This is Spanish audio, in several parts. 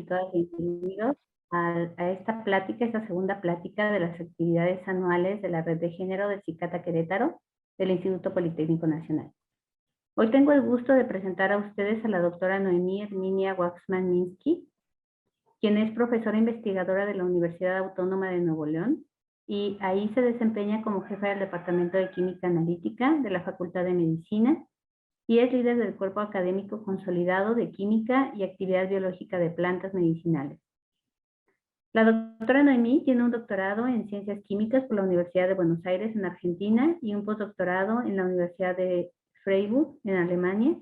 y todas bienvenidos a esta plática, esta segunda plática de las actividades anuales de la Red de Género del CICATA Querétaro del Instituto Politécnico Nacional. Hoy tengo el gusto de presentar a ustedes a la doctora Noemí Herminia Waxman-Minsky, quien es profesora investigadora de la Universidad Autónoma de Nuevo León y ahí se desempeña como jefa del Departamento de Química Analítica de la Facultad de Medicina y es líder del Cuerpo Académico Consolidado de Química y Actividad Biológica de Plantas Medicinales. La doctora Noemí tiene un doctorado en Ciencias Químicas por la Universidad de Buenos Aires en Argentina y un postdoctorado en la Universidad de Freiburg en Alemania.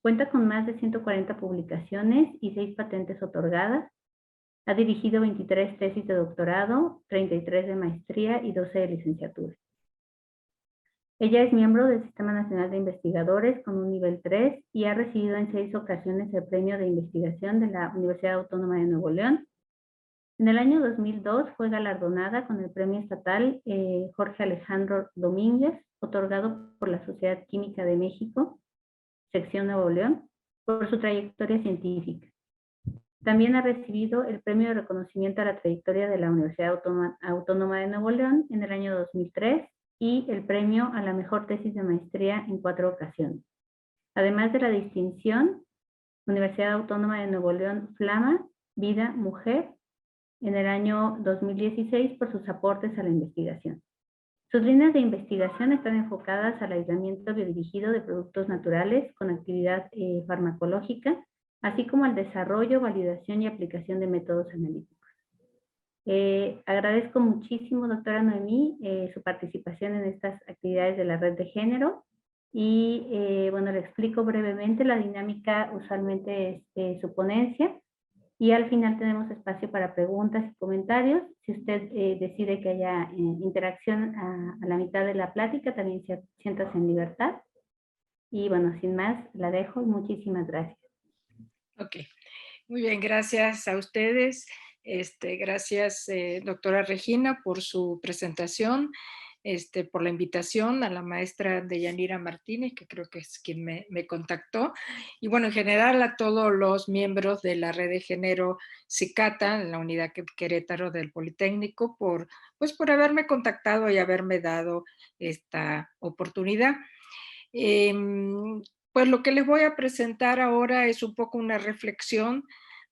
Cuenta con más de 140 publicaciones y 6 patentes otorgadas. Ha dirigido 23 tesis de doctorado, 33 de maestría y 12 de licenciatura. Ella es miembro del Sistema Nacional de Investigadores con un nivel 3 y ha recibido en 6 ocasiones el Premio de Investigación de la Universidad Autónoma de Nuevo León. En el año 2002 fue galardonada con el Premio Estatal Jorge Alejandro Domínguez, otorgado por la Sociedad Química de México, sección Nuevo León, por su trayectoria científica. También ha recibido el Premio de Reconocimiento a la Trayectoria de la Universidad Autónoma de Nuevo León en el año 2003 y el Premio a la Mejor Tesis de Maestría en 4 ocasiones. Además de la distinción, Universidad Autónoma de Nuevo León Flama, Vida, Mujer, en el año 2016 por sus aportes a la investigación. Sus líneas de investigación están enfocadas al aislamiento biodirigido de productos naturales con actividad farmacológica, así como al desarrollo, validación y aplicación de métodos analíticos. Agradezco muchísimo, doctora Noemí, su participación en estas actividades de la Red de Género y, bueno, le explico brevemente la dinámica, usualmente es su ponencia, y al final tenemos espacio para preguntas y comentarios. Si usted decide que haya interacción a la mitad de la plática, también siéntase en libertad. Y bueno, sin más, la dejo y muchísimas gracias. Ok, muy bien, gracias a ustedes. Gracias, doctora Regina, por su presentación, por la invitación a la maestra Deyanira Martínez, que creo que es quien me contactó, y bueno, en general a todos los miembros de la Red de Género CICATA, en la unidad Querétaro del Politécnico, por haberme contactado y haberme dado esta oportunidad. Pues lo que les voy a presentar ahora es un poco una reflexión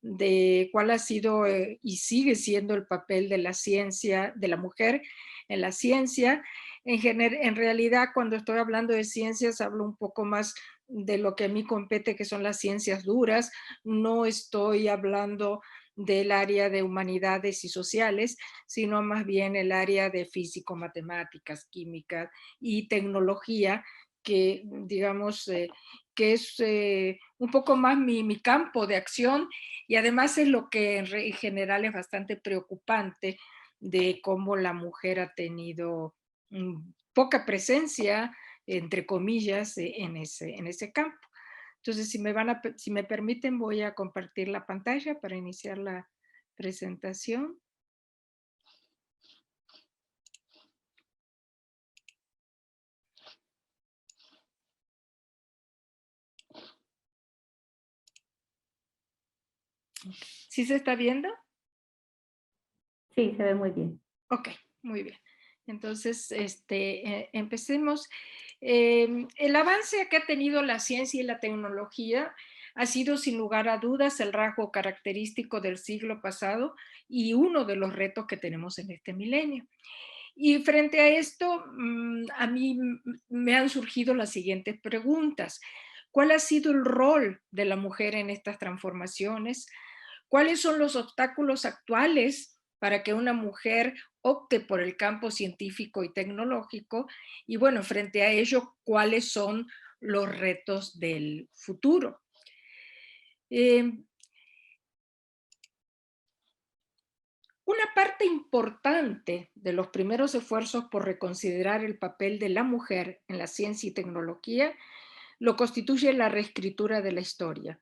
de cuál ha sido y sigue siendo el papel de la ciencia, de la mujer en la ciencia. En realidad, cuando estoy hablando de ciencias, hablo un poco más de lo que a mí compete, que son las ciencias duras. No estoy hablando del área de humanidades y sociales, sino más bien el área de físico, matemáticas, química y tecnología, que digamos que es un poco más mi campo de acción, y además es lo que en general es bastante preocupante de cómo la mujer ha tenido poca presencia, entre comillas, en ese campo. Entonces, si me permiten, voy a compartir la pantalla para iniciar la presentación. ¿Sí se está viendo? Sí, se ve muy bien. Ok, muy bien. Entonces, empecemos. El avance que ha tenido la ciencia y la tecnología ha sido sin lugar a dudas el rasgo característico del siglo pasado y uno de los retos que tenemos en este milenio. Y frente a esto, a mí me han surgido las siguientes preguntas. ¿Cuál ha sido el rol de la mujer en estas transformaciones? ¿Cuáles son los obstáculos actuales para que una mujer opte por el campo científico y tecnológico? Y bueno, frente a ello, ¿cuáles son los retos del futuro? Una parte importante de los primeros esfuerzos por reconsiderar el papel de la mujer en la ciencia y tecnología lo constituye la reescritura de la historia,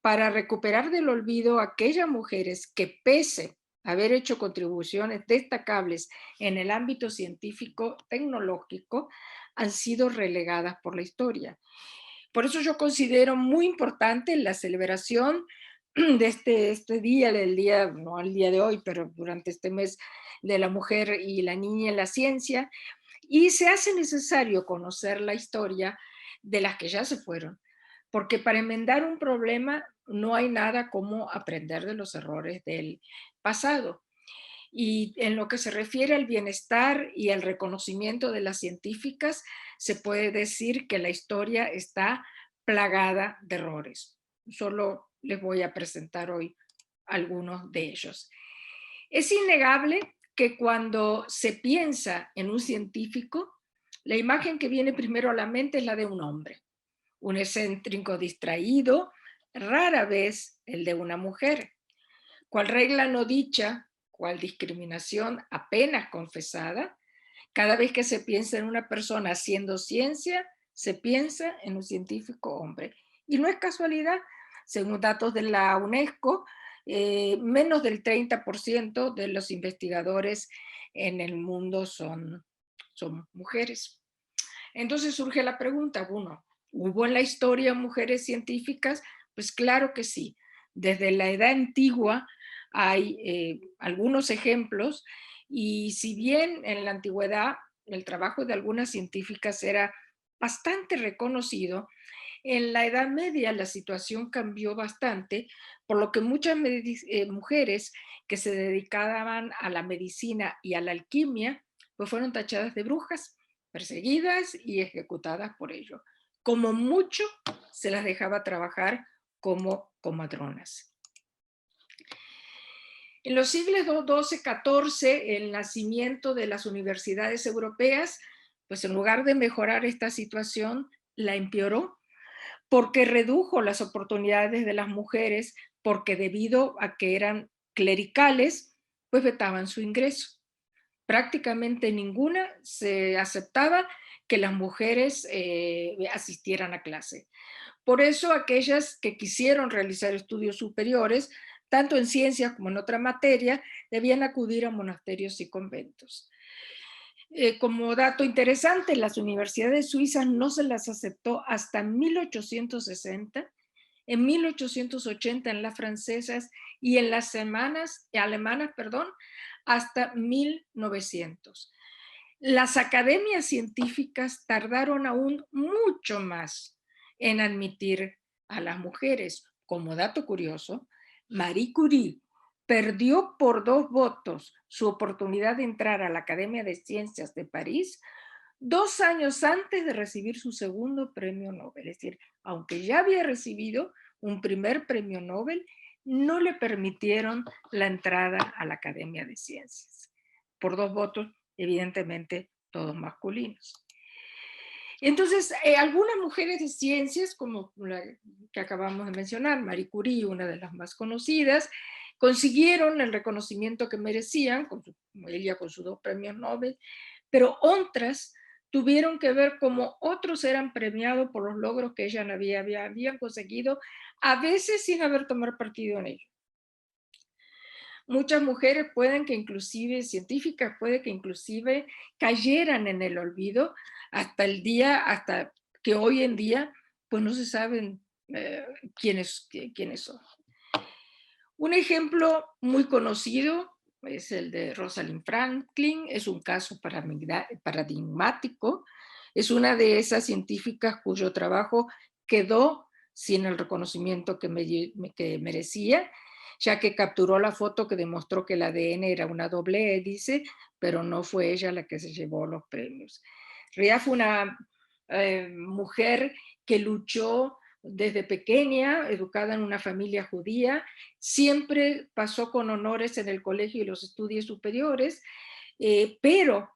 para recuperar del olvido a aquellas mujeres que, pese a haber hecho contribuciones destacables en el ámbito científico tecnológico, han sido relegadas por la historia. Por eso yo considero muy importante la celebración de este día, del día, no el día de hoy, pero durante este mes de la mujer y la niña en la ciencia, y se hace necesario conocer la historia de las que ya se fueron, porque para enmendar un problema no hay nada como aprender de los errores del pasado. Y en lo que se refiere al bienestar y al reconocimiento de las científicas, se puede decir que la historia está plagada de errores. Solo les voy a presentar hoy algunos de ellos. Es innegable que cuando se piensa en un científico, la imagen que viene primero a la mente es la de un hombre, un excéntrico distraído, rara vez el de una mujer. Cual regla no dicha, cual discriminación apenas confesada, cada vez que se piensa en una persona haciendo ciencia, se piensa en un científico hombre. Y no es casualidad, según datos de la UNESCO, menos del 30% de los investigadores en el mundo son mujeres. Entonces surge la pregunta, bueno, ¿hubo en la historia mujeres científicas? Pues claro que sí. Desde la edad antigua hay algunos ejemplos, y si bien en la antigüedad el trabajo de algunas científicas era bastante reconocido, en la Edad Media la situación cambió bastante, por lo que muchas mujeres que se dedicaban a la medicina y a la alquimia, pues fueron tachadas de brujas, perseguidas y ejecutadas por ello. Como mucho se las dejaba trabajar como comadronas. En los siglos XII-XIV, el nacimiento de las universidades europeas, pues en lugar de mejorar esta situación, la empeoró, porque redujo las oportunidades de las mujeres, porque debido a que eran clericales, pues vetaban su ingreso. Prácticamente ninguna se aceptaba que las mujeres asistieran a clase. Por eso aquellas que quisieron realizar estudios superiores, tanto en ciencias como en otra materia, debían acudir a monasterios y conventos. Como dato interesante, las universidades suizas no se las aceptó hasta 1860, en 1880 en las francesas y en las alemanas, hasta 1900. Las academias científicas tardaron aún mucho más en admitir a las mujeres. Como dato curioso, Marie Curie perdió por 2 votos su oportunidad de entrar a la Academia de Ciencias de París 2 años antes de recibir su segundo premio Nobel. Es decir, aunque ya había recibido un primer premio Nobel, no le permitieron la entrada a la Academia de Ciencias. Por 2 votos, evidentemente, todos masculinos. Entonces, algunas mujeres de ciencias, como la que acabamos de mencionar, Marie Curie, una de las más conocidas, consiguieron el reconocimiento que merecían, ella con sus 2 premios Nobel, pero otras tuvieron que ver cómo otros eran premiados por los logros que ellas habían conseguido, a veces sin haber tomado partido en ello. Muchas mujeres científicas, puede que inclusive cayeran en el olvido hasta que hoy en día, pues no se saben quiénes son. Un ejemplo muy conocido es el de Rosalind Franklin, es un caso paradigmático, es una de esas científicas cuyo trabajo quedó sin el reconocimiento que merecía, ya que capturó la foto que demostró que el ADN era una doble hélice, pero no fue ella la que se llevó los premios. Ria fue una mujer que luchó desde pequeña, educada en una familia judía, siempre pasó con honores en el colegio y los estudios superiores, pero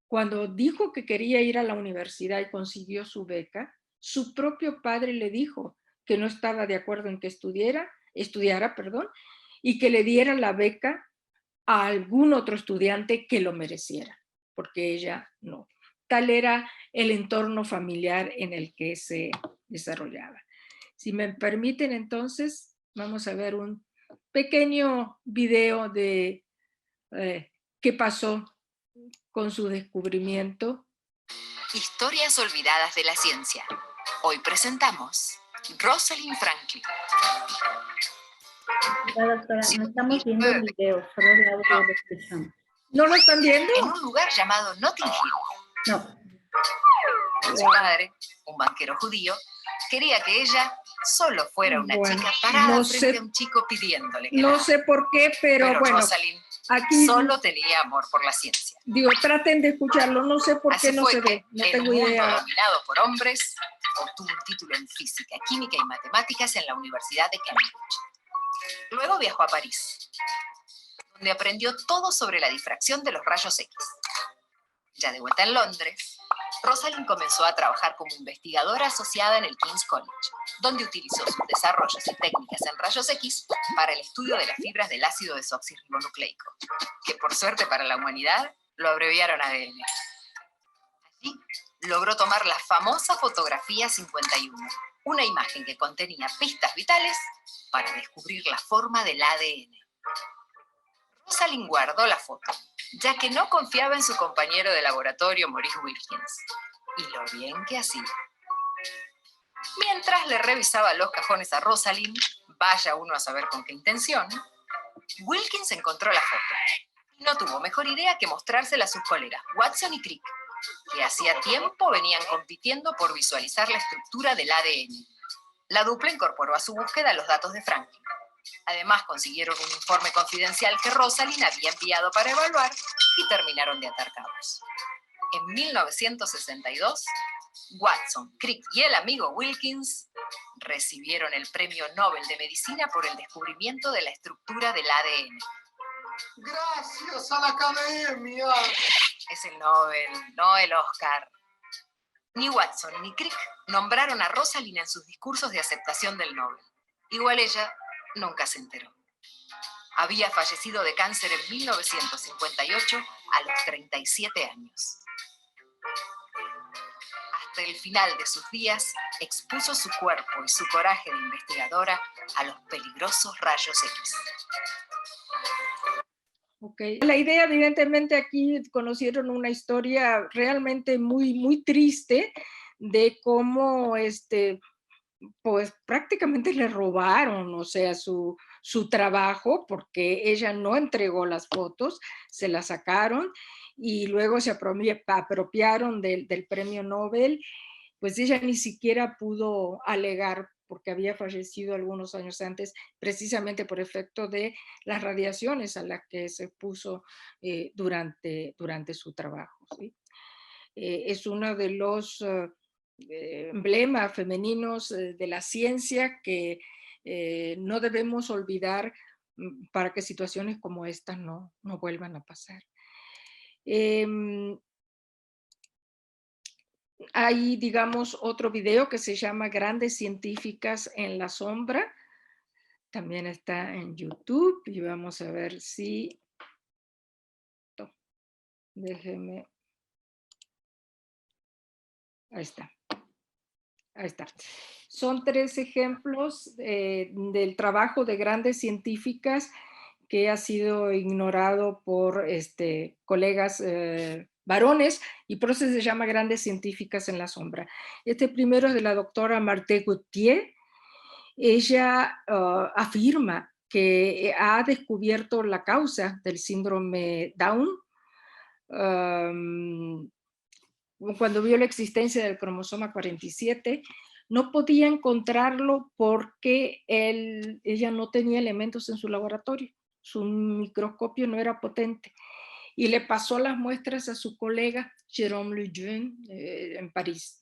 cuando dijo que quería ir a la universidad y consiguió su beca, su propio padre le dijo que no estaba de acuerdo en que estudiara, y que le diera la beca a algún otro estudiante que lo mereciera, porque ella no. Tal era el entorno familiar en el que se desarrollaba. Si me permiten, entonces, vamos a ver un pequeño video de qué pasó con su descubrimiento. Historias olvidadas de la ciencia. Hoy presentamos Rosalind Franklin. Doctora, no estamos viendo el video, solo el audio lo escuchamos. ¿No lo están viendo? En un lugar llamado Notting Hill. No. Su padre, un banquero judío, quería que ella solo fuera una chica parada frente a un chico pidiéndole que no sé por qué, pero bueno, Rosalind aquí solo tenía amor por la ciencia. digo, traten de escucharlo, no sé por qué no se ve, no tengo idea. Dominado por hombres, obtuvo un título en física, química y matemáticas en la Universidad de Cambridge. Luego viajó a París, donde aprendió todo sobre la difracción de los rayos X. Ya de vuelta en Londres, Rosalind comenzó a trabajar como investigadora asociada en el King's College, donde utilizó sus desarrollos y técnicas en rayos X para el estudio de las fibras del ácido desoxirribonucleico, que por suerte para la humanidad lo abreviaron ADN. Allí logró tomar la famosa fotografía 51, una imagen que contenía pistas vitales para descubrir la forma del ADN. Rosalind guardó la foto, ya que no confiaba en su compañero de laboratorio, Maurice Wilkins, y lo bien que hacía. Mientras le revisaba los cajones a Rosalind, vaya uno a saber con qué intención, Wilkins encontró la foto y no tuvo mejor idea que mostrársela a sus colegas Watson y Crick, que hacía tiempo venían compitiendo por visualizar la estructura del ADN. La dupla incorporó a su búsqueda los datos de Franklin. Además, consiguieron un informe confidencial que Rosalind había enviado para evaluar y terminaron de atar cabos. En 1962, Watson, Crick y el amigo Wilkins recibieron el Premio Nobel de Medicina por el descubrimiento de la estructura del ADN. ¡Gracias a la Academia! Es el Nobel, no el Oscar. Ni Watson ni Crick nombraron a Rosalind en sus discursos de aceptación del Nobel. Igual ella nunca se enteró. Había fallecido de cáncer en 1958 a los 37 años. Hasta el final de sus días, expuso su cuerpo y su coraje de investigadora a los peligrosos rayos X. Okay. La idea, evidentemente, aquí conocieron una historia realmente muy, muy triste de cómo pues prácticamente le robaron, o sea, su trabajo, porque ella no entregó las fotos, se las sacaron y luego se apropiaron del premio Nobel. Pues ella ni siquiera pudo alegar porque había fallecido algunos años antes, precisamente por efecto de las radiaciones a las que se expuso durante su trabajo, ¿sí? Es uno de los emblemas femeninos de la ciencia que no debemos olvidar para que situaciones como estas no vuelvan a pasar. Hay, digamos, otro video que se llama Grandes Científicas en la Sombra. También está en YouTube y vamos a ver si... Déjeme... Ahí está. Ahí está. Son 3 ejemplos del trabajo de grandes científicas que ha sido ignorado por colegas varones y por eso se llama Grandes Científicas en la Sombra. Este primero es de la doctora Marthe Gauthier. Ella afirma que ha descubierto la causa del síndrome Down cuando vio la existencia del cromosoma 47. No podía encontrarlo porque ella no tenía elementos en su laboratorio. Su microscopio no era potente. Y le pasó las muestras a su colega Jérôme Lejeune en París,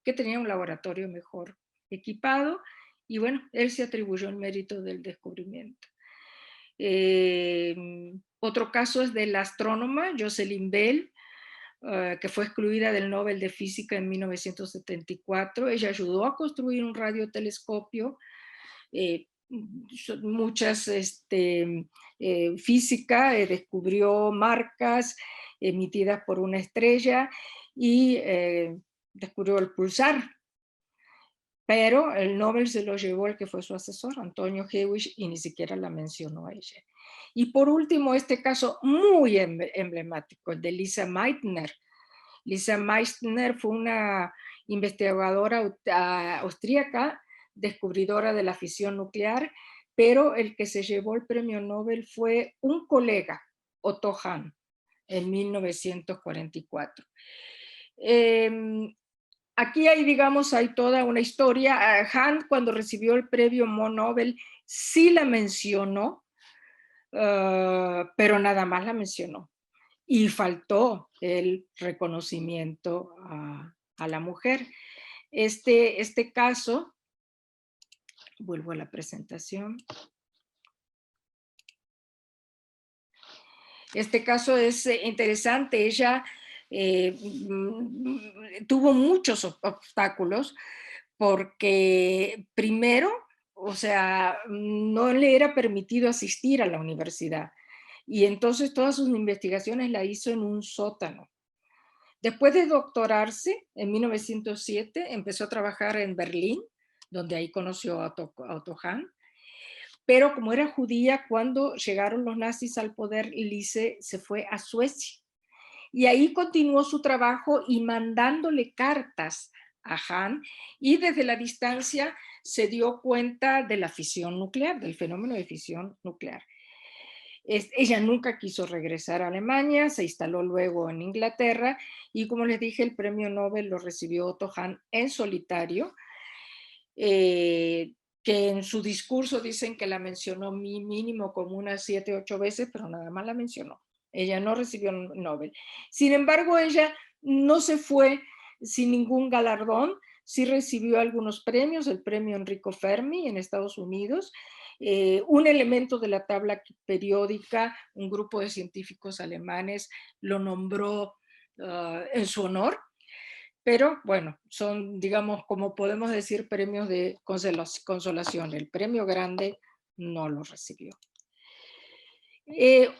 que tenía un laboratorio mejor equipado. Y bueno, él se atribuyó el mérito del descubrimiento. Otro caso es de la astrónoma Jocelyn Bell, que fue excluida del Nobel de Física en 1974. Ella ayudó a construir un radiotelescopio, muchas física, descubrió marcas emitidas por una estrella y descubrió el pulsar. Pero el Nobel se lo llevó el que fue su asesor, Antonio Hewish, y ni siquiera la mencionó a ella. Y por último, este caso muy emblemático, el de Lisa Meitner. Lisa Meitner fue una investigadora austríaca, descubridora de la fisión nuclear, pero el que se llevó el premio Nobel fue un colega, Otto Hahn, en 1944. Aquí hay, digamos, hay toda una historia. Hahn, cuando recibió el premio Nobel, sí la mencionó, pero nada más la mencionó. Y faltó el reconocimiento a la mujer. Este caso, vuelvo a la presentación. Este caso es interesante. Ella tuvo muchos obstáculos porque primero, o sea, no le era permitido asistir a la universidad y entonces todas sus investigaciones las hizo en un sótano. Después de doctorarse en 1907, empezó a trabajar en Berlín, donde ahí conoció a Otto Hahn. Pero como era judía, cuando llegaron los nazis al poder, Lise se fue a Suecia. Y ahí continuó su trabajo y mandándole cartas a Hahn, y desde la distancia se dio cuenta de la fisión nuclear, del fenómeno de fisión nuclear. Ella nunca quiso regresar a Alemania, se instaló luego en Inglaterra, y como les dije, el premio Nobel lo recibió Otto Hahn en solitario, que en su discurso dicen que la mencionó mínimo como unas 7, 8 veces, pero nada más la mencionó. Ella no recibió Nobel. Sin embargo, ella no se fue sin ningún galardón, sí recibió algunos premios, el premio Enrico Fermi en Estados Unidos, un elemento de la tabla periódica, un grupo de científicos alemanes lo nombró en su honor. Pero bueno, son, digamos, como podemos decir, premios de consolación. El premio grande no lo recibió.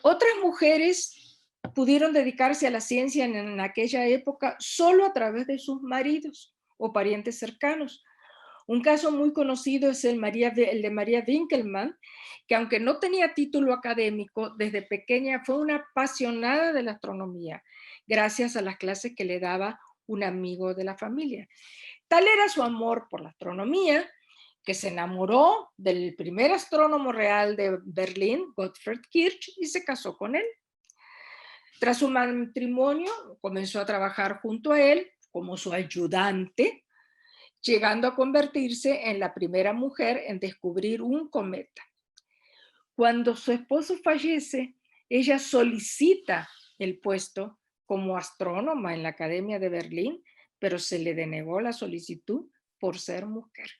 Otras mujeres pudieron dedicarse a la ciencia en aquella época solo a través de sus maridos o parientes cercanos. Un caso muy conocido es el de María Winkelmann, que aunque no tenía título académico, desde pequeña fue una apasionada de la astronomía, gracias a las clases que le daba un amigo de la familia. Tal era su amor por la astronomía que se enamoró del primer astrónomo real de Berlín, Gottfried Kirch, y se casó con él. Tras su matrimonio, comenzó a trabajar junto a él como su ayudante, llegando a convertirse en la primera mujer en descubrir un cometa. Cuando su esposo fallece, ella solicita el puesto como astrónoma en la Academia de Berlín, pero se le denegó la solicitud por ser mujer.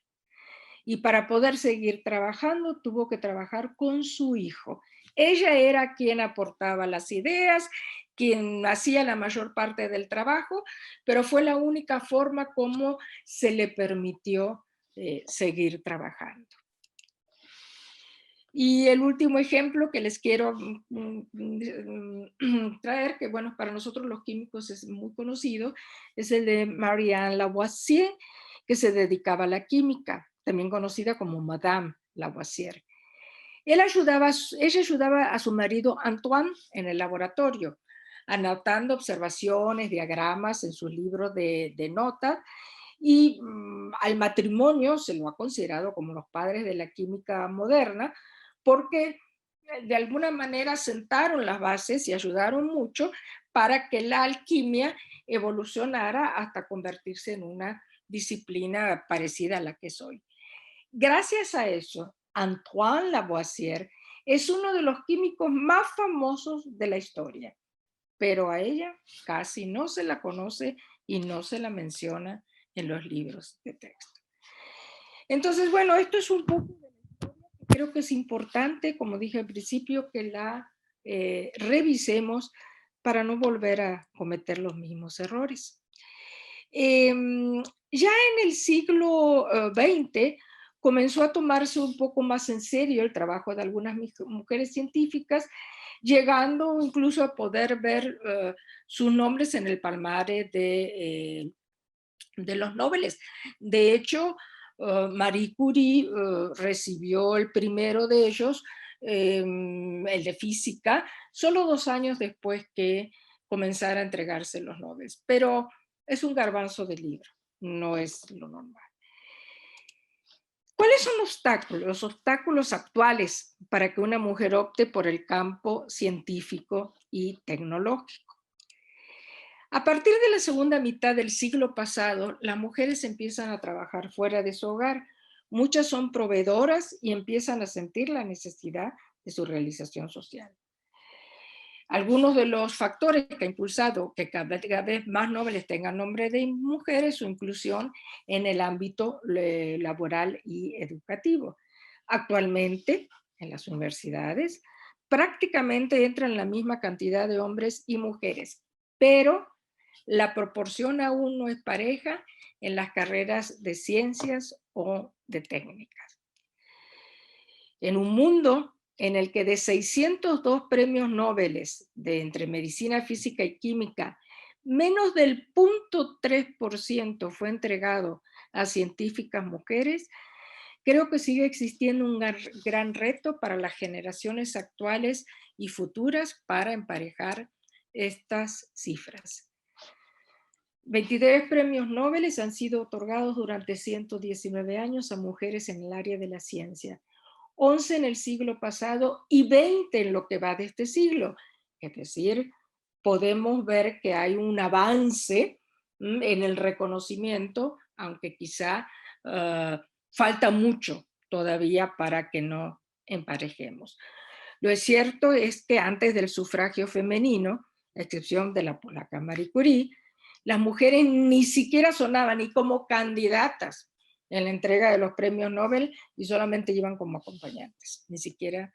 Y para poder seguir trabajando, tuvo que trabajar con su hijo. Ella era quien aportaba las ideas, quien hacía la mayor parte del trabajo, pero fue la única forma como se le permitió seguir trabajando. Y el último ejemplo que les quiero traer, que bueno, para nosotros los químicos es muy conocido, es el de Marianne Lavoisier, que se dedicaba a la química, también conocida como Madame Lavoisier. Ella ayudaba a su marido Antoine en el laboratorio, anotando observaciones, diagramas en sus libros de notas, y al matrimonio se lo ha considerado como los padres de la química moderna, porque de alguna manera sentaron las bases y ayudaron mucho para que la alquimia evolucionara hasta convertirse en una disciplina parecida a la que es hoy. Gracias a eso, Antoine Lavoisier es uno de los químicos más famosos de la historia, pero a ella casi no se la conoce y no se la menciona en los libros de texto. Entonces, bueno, esto es un poco de la historia. Creo que es importante, como dije al principio, que la revisemos para no volver a cometer los mismos errores. Ya en el siglo XX comenzó a tomarse un poco más en serio el trabajo de algunas mujeres científicas, llegando incluso a poder ver sus nombres en el palmarés de los Nobeles. De hecho, Marie Curie recibió el primero de ellos, el de física, solo 2 años después que comenzara a entregarse los Nobeles. Pero es un garbanzo de libro, no es lo normal. ¿Cuál ¿Cuáles son los obstáculos actuales para que una mujer opte por el campo científico y tecnológico? A partir de la segunda mitad del siglo pasado, las mujeres empiezan a trabajar fuera de su hogar. Muchas son proveedoras y empiezan a sentir la necesidad de su realización social. Algunos de los factores que ha impulsado que cada vez más noveles tengan nombre de mujeres, su inclusión en el ámbito laboral y educativo. Actualmente, en las universidades, prácticamente entran la misma cantidad de hombres y mujeres, pero la proporción aún no es pareja en las carreras de ciencias o de técnicas. En un mundo en el que de 602 premios Nobel de entre medicina, física y química, menos del 0.3% fue entregado a científicas mujeres, creo que sigue existiendo un gran reto para las generaciones actuales y futuras para emparejar estas cifras. 23 premios Nobel han sido otorgados durante 119 años a mujeres en el área de la ciencia. 11 en el siglo pasado y 20 en lo que va de este siglo. Es decir, podemos ver que hay un avance en el reconocimiento, aunque quizá falta mucho todavía para que no emparejemos. Lo cierto es que antes del sufragio femenino, a excepción de la polaca Marie Curie, las mujeres ni siquiera sonaban ni como candidatas en la entrega de los premios Nobel y solamente iban como acompañantes, ni siquiera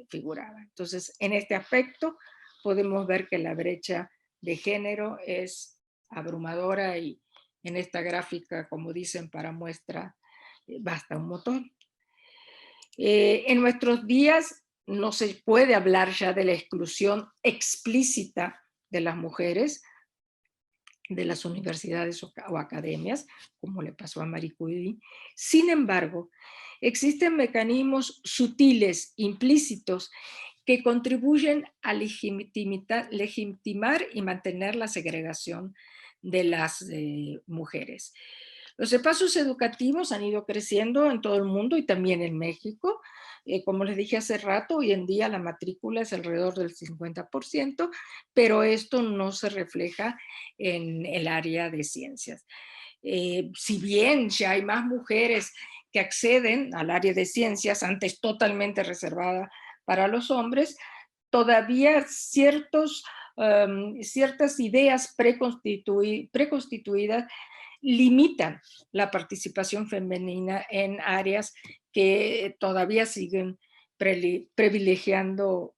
figuraban. Entonces, en este aspecto podemos ver que la brecha de género es abrumadora y en esta gráfica, como dicen, para muestra, basta un montón. En nuestros días no se puede hablar ya de la exclusión explícita de las mujeres de las universidades o academias, como le pasó a Marie Curie. Sin embargo, existen mecanismos sutiles, implícitos, que contribuyen a legitimar y mantener la segregación de las mujeres. Los espacios educativos han ido creciendo en todo el mundo y también en México. Como les dije hace rato, hoy en día la matrícula es alrededor del 50%, pero esto no se refleja en el área de ciencias. Si bien ya hay más mujeres que acceden al área de ciencias, antes totalmente reservada para los hombres, todavía ciertas ideas preconstituidas limitan la participación femenina en áreas que todavía siguen privilegiando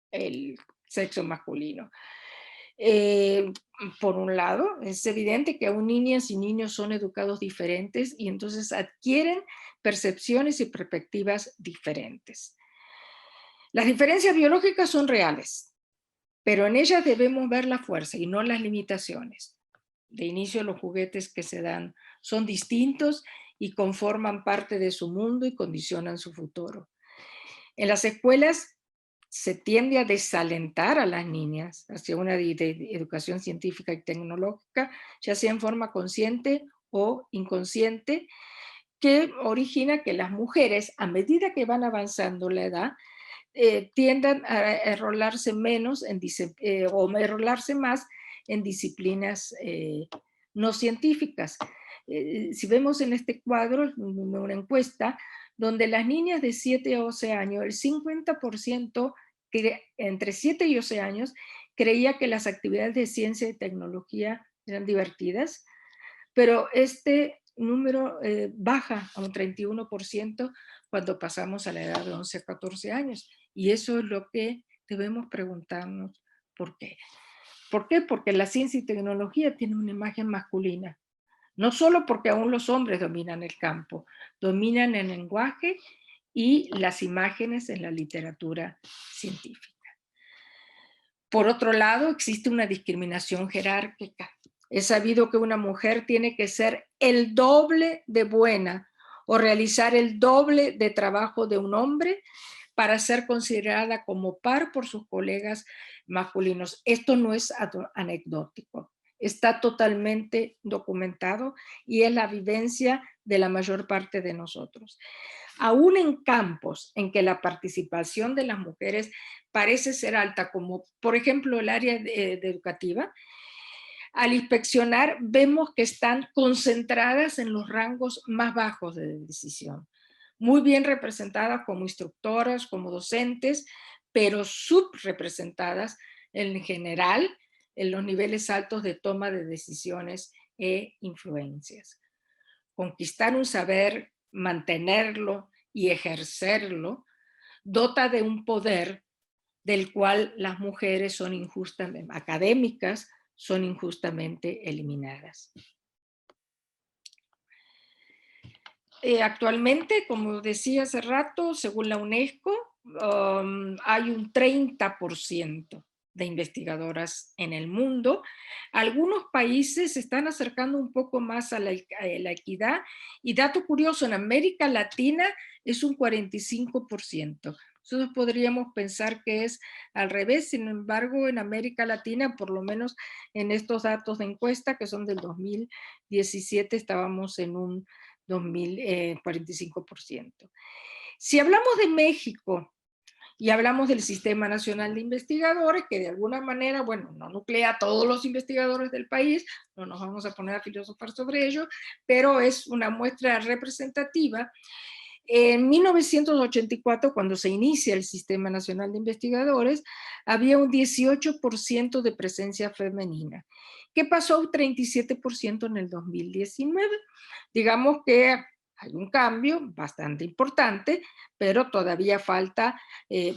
el sexo masculino. Por un lado, es evidente que aún niñas y niños son educados diferentes y entonces adquieren percepciones y perspectivas diferentes. Las diferencias biológicas son reales, pero en ellas debemos ver la fuerza y no las limitaciones. De inicio, los juguetes que se dan son distintos y conforman parte de su mundo y condicionan su futuro. En las escuelas se tiende a desalentar a las niñas hacia una educación científica y tecnológica, ya sea en forma consciente o inconsciente, que origina que las mujeres, a medida que van avanzando la edad, tiendan a enrolarse menos o enrolarse más en disciplinas no científicas. Si vemos en este cuadro una encuesta donde las niñas de 7 a 11 años, el 50% entre 7 y 11 años creía que las actividades de ciencia y tecnología eran divertidas, pero este número baja a un 31% cuando pasamos a la edad de 11 a 14 años. Y eso es lo que debemos preguntarnos, ¿por qué? ¿Por qué? Porque la ciencia y tecnología tienen una imagen masculina. No solo porque aún los hombres dominan el campo, dominan el lenguaje y las imágenes en la literatura científica. Por otro lado, existe una discriminación jerárquica. Es sabido que una mujer tiene que ser el doble de buena o realizar el doble de trabajo de un hombre para ser considerada como par por sus colegas masculinos. Esto no es anecdótico. está totalmente documentado y es la vivencia de la mayor parte de nosotros. Aún en campos en que la participación de las mujeres parece ser alta, como por ejemplo el área educativa, al inspeccionar vemos que están concentradas en los rangos más bajos de decisión, muy bien representadas como instructoras, como docentes, pero subrepresentadas en general en los niveles altos de toma de decisiones e influencias. Conquistar un saber, mantenerlo y ejercerlo dota de un poder del cual las mujeres son injustamente, académicas, son injustamente eliminadas. Actualmente, como decía hace rato, según la UNESCO, hay un 30% de investigadoras en el mundo. Algunos países se están acercando un poco más a la equidad, y dato curioso, en América Latina es un 45%. Nosotros podríamos pensar que es al revés, sin embargo, en América Latina, por lo menos en estos datos de encuesta, que son del 2017, estábamos en un 45%. Si hablamos de México y hablamos del Sistema Nacional de Investigadores, que de alguna manera, bueno, no nuclea a todos los investigadores del país, no nos vamos a poner a filosofar sobre ello, pero es una muestra representativa. En 1984, cuando se inicia el Sistema Nacional de Investigadores, había un 18% de presencia femenina. ¿Qué pasó? Un 37% en el 2019. Digamos que hay un cambio bastante importante, pero todavía falta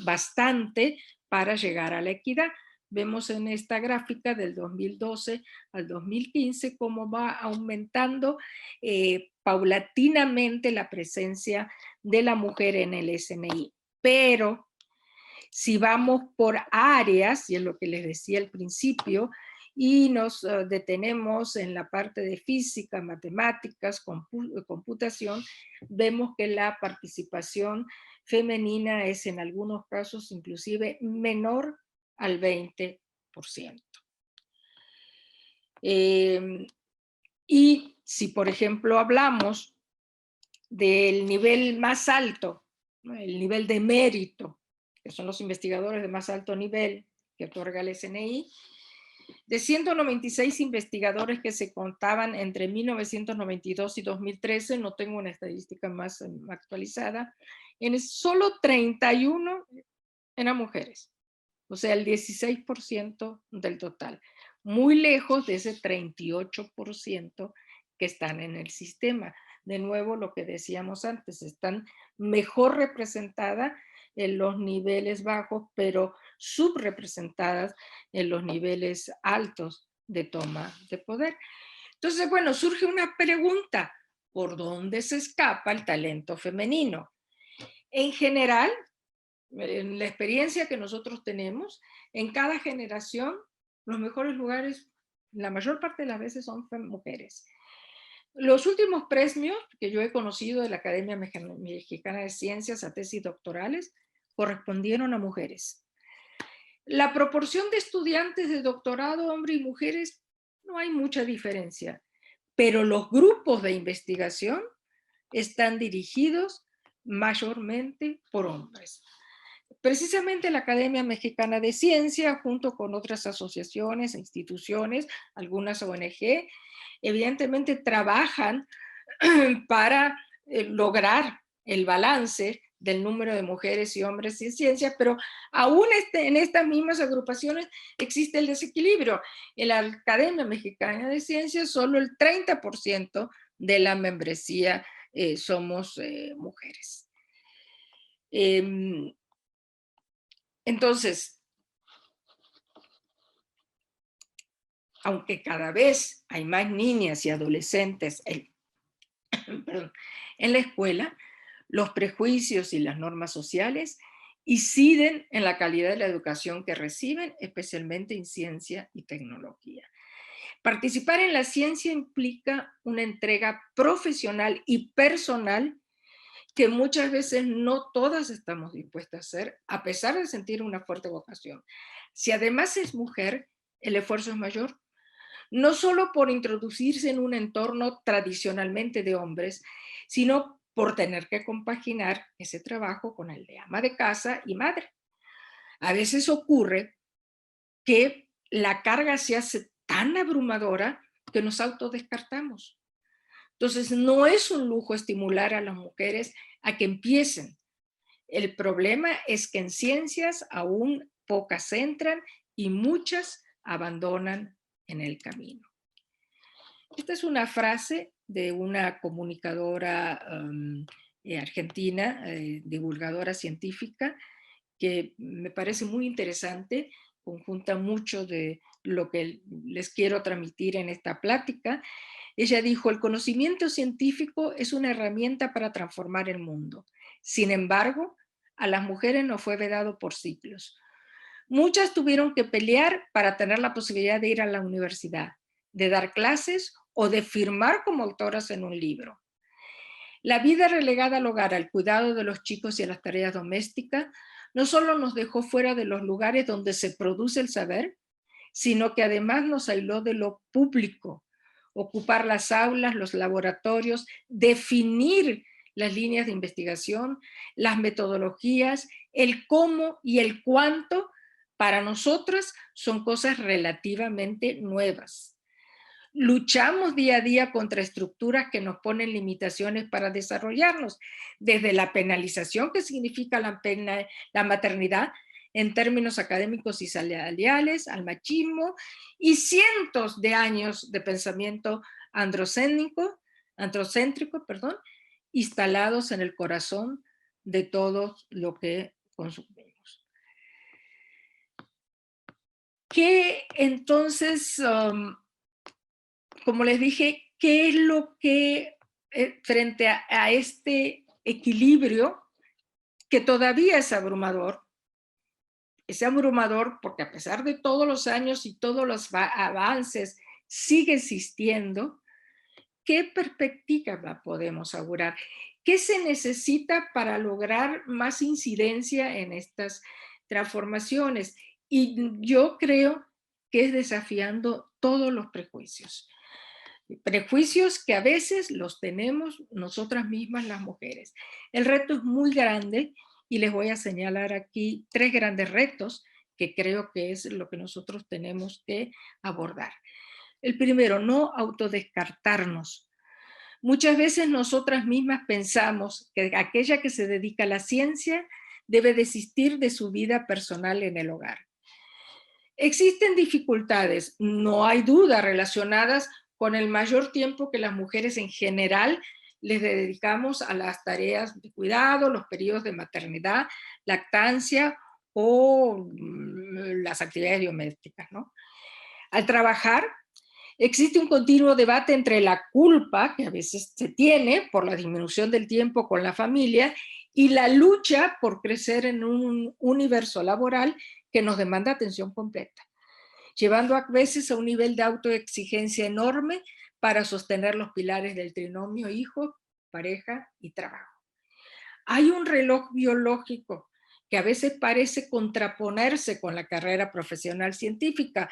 bastante para llegar a la equidad. Vemos en esta gráfica del 2012 al 2015 cómo va aumentando paulatinamente la presencia de la mujer en el SNI. Pero si vamos por áreas, y es lo que les decía al principio, y nos detenemos en la parte de física, matemáticas, computación, vemos que la participación femenina es en algunos casos inclusive menor al 20%. Y si, por ejemplo, hablamos del nivel más alto, ¿no?, el nivel de mérito, que son los investigadores de más alto nivel que otorga el SNI, de 196 investigadores que se contaban entre 1992 y 2013, no tengo una estadística más actualizada, solo 31 eran mujeres, o sea, el 16% del total, muy lejos de ese 38% que están en el sistema. De nuevo, lo que decíamos antes, están mejor representadas en los niveles bajos, pero subrepresentadas en los niveles altos de toma de poder. Entonces, bueno, surge una pregunta: ¿por dónde se escapa el talento femenino? En general, en la experiencia que nosotros tenemos, en cada generación, los mejores lugares, la mayor parte de las veces, son mujeres. Los últimos premios que yo he conocido de la Academia Mexicana de Ciencias a tesis doctorales correspondieron a mujeres. La proporción de estudiantes de doctorado, hombres y mujeres, no hay mucha diferencia, pero los grupos de investigación están dirigidos mayormente por hombres. Precisamente la Academia Mexicana de Ciencia, junto con otras asociaciones e instituciones, algunas ONG, evidentemente trabajan para lograr el balance del número de mujeres y hombres en ciencia, pero aún en estas mismas agrupaciones existe el desequilibrio. En la Academia Mexicana de Ciencias, solo el 30% de la membresía somos mujeres. Entonces, aunque cada vez hay más niñas y adolescentes en la escuela, los prejuicios y las normas sociales inciden en la calidad de la educación que reciben, especialmente en ciencia y tecnología. Participar en la ciencia implica una entrega profesional y personal que muchas veces no todas estamos dispuestas a hacer, a pesar de sentir una fuerte vocación. Si además es mujer, el esfuerzo es mayor. no solo por introducirse en un entorno tradicionalmente de hombres, sino por tener que compaginar ese trabajo con el de ama de casa y madre. A veces ocurre que la carga se hace tan abrumadora que nos autodescartamos. Entonces, no es un lujo estimular a las mujeres a que empiecen. El problema es que en ciencias aún pocas entran y muchas abandonan en el camino. Esta es una frase de una comunicadora argentina, divulgadora científica, que me parece muy interesante, conjunta mucho de lo que les quiero transmitir en esta plática. Ella dijo: el conocimiento científico es una herramienta para transformar el mundo. Sin embargo, a las mujeres nos fue vedado por siglos. Muchas tuvieron que pelear para tener la posibilidad de ir a la universidad, de dar clases o de firmar como autoras en un libro. La vida relegada al hogar, al cuidado de los chicos y a las tareas domésticas, no solo nos dejó fuera de los lugares donde se produce el saber, sino que además nos aisló de lo público. Ocupar las aulas, los laboratorios, definir las líneas de investigación, las metodologías, el cómo y el cuánto, para nosotras son cosas relativamente nuevas. Luchamos día a día contra estructuras que nos ponen limitaciones para desarrollarnos, desde la penalización que significa la maternidad en términos académicos y salariales, al machismo y cientos de años de pensamiento androcéntrico, instalados en el corazón de todo lo que consumimos. ¿Qué entonces... como les dije, ¿qué es lo que frente a este equilibrio que todavía es abrumador? Es abrumador porque a pesar de todos los años y todos los avances sigue existiendo. ¿Qué perspectiva podemos augurar? ¿Qué se necesita para lograr más incidencia en estas transformaciones? Y yo creo que es desafiando todos los prejuicios. Prejuicios que a veces los tenemos nosotras mismas las mujeres. El reto es muy grande y les voy a señalar aquí 3 grandes retos que creo que es lo que nosotros tenemos que abordar. El primero, no autodescartarnos. Muchas veces nosotras mismas pensamos que aquella que se dedica a la ciencia debe desistir de su vida personal en el hogar. Existen dificultades, no hay duda, relacionadas con el mayor tiempo que las mujeres en general les dedicamos a las tareas de cuidado, los periodos de maternidad, lactancia o las actividades domésticas, ¿no? Al trabajar, existe un continuo debate entre la culpa que a veces se tiene por la disminución del tiempo con la familia y la lucha por crecer en un universo laboral que nos demanda atención completa, llevando a veces a un nivel de autoexigencia enorme para sostener los pilares del trinomio hijo, pareja y trabajo. Hay un reloj biológico que a veces parece contraponerse con la carrera profesional científica,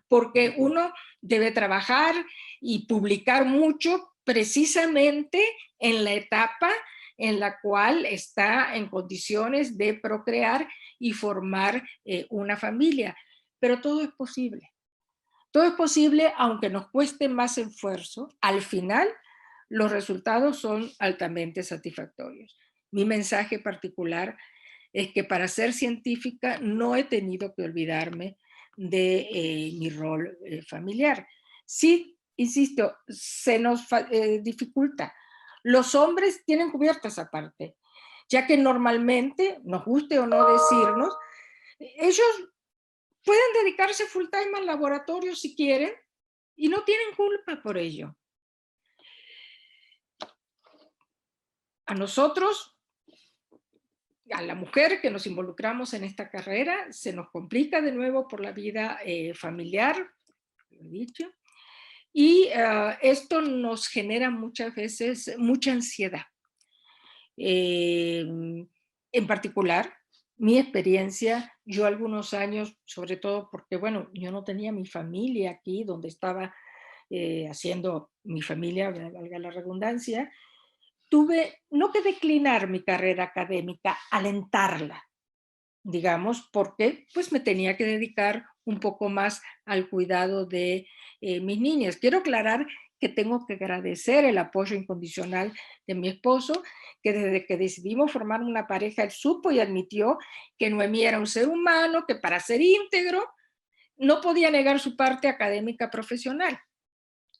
porque uno debe trabajar y publicar mucho precisamente en la etapa en la cual está en condiciones de procrear y formar una familia. Pero todo es posible. Todo es posible, aunque nos cueste más esfuerzo. Al final, los resultados son altamente satisfactorios. Mi mensaje particular es que para ser científica no he tenido que olvidarme de mi rol familiar. Sí, insisto, se nos dificulta. Los hombres tienen cubierta esa parte, ya que normalmente, nos guste o no decirnos, ellos pueden dedicarse full time al laboratorio si quieren y no tienen culpa por ello. A nosotros, a la mujer que nos involucramos en esta carrera, se nos complica de nuevo por la vida familiar, lo he dicho, y esto nos genera muchas veces mucha ansiedad. En particular, mi experiencia, yo algunos años, sobre todo porque, bueno, yo no tenía mi familia aquí, donde estaba haciendo mi familia, valga la redundancia, tuve no que declinar mi carrera académica, alentarla, digamos, porque pues me tenía que dedicar un poco más al cuidado de mis niñas. Quiero aclarar que tengo que agradecer el apoyo incondicional de mi esposo, que desde que decidimos formar una pareja, él supo y admitió que Noemí era un ser humano, que para ser íntegro no podía negar su parte académica profesional.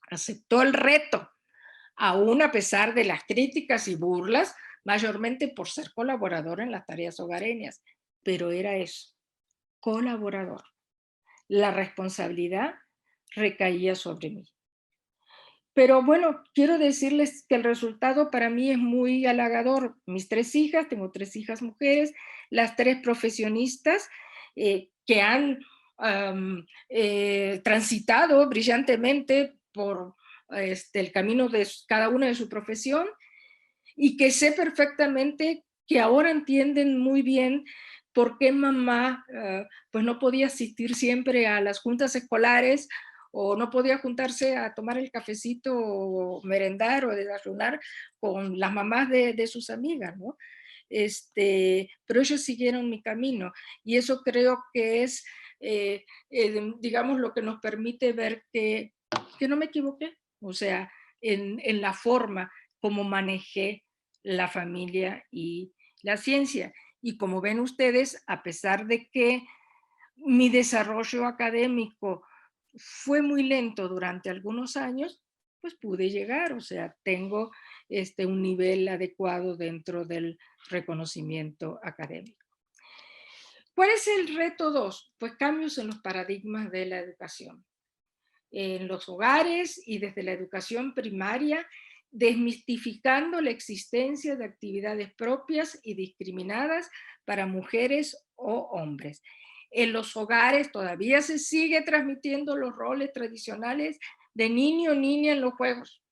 Aceptó el reto, aún a pesar de las críticas y burlas, mayormente por ser colaborador en las tareas hogareñas. Pero era eso, colaborador. La responsabilidad recaía sobre mí. Pero bueno, quiero decirles que el resultado para mí es muy halagador. Mis 3 hijas, tengo 3 hijas mujeres, las 3 profesionistas que han transitado brillantemente por el camino de cada una de su profesión, y que sé perfectamente que ahora entienden muy bien por qué mamá pues no podía asistir siempre a las juntas escolares o no podía juntarse a tomar el cafecito o merendar o desayunar con las mamás de sus amigas, ¿no? Pero ellos siguieron mi camino y eso creo que es, digamos, lo que nos permite ver que no me equivoqué, o sea, en la forma como manejé la familia y la ciencia. Y como ven ustedes, a pesar de que mi desarrollo académico fue muy lento durante algunos años, pues pude llegar, o sea, tengo un nivel adecuado dentro del reconocimiento académico. ¿Cuál es el reto 2? Pues cambios en los paradigmas de la educación. En los hogares y desde la educación primaria, desmistificando la existencia de actividades propias y discriminadas para mujeres o hombres. En los hogares todavía se sigue transmitiendo los roles tradicionales de niño o niña en los juegos.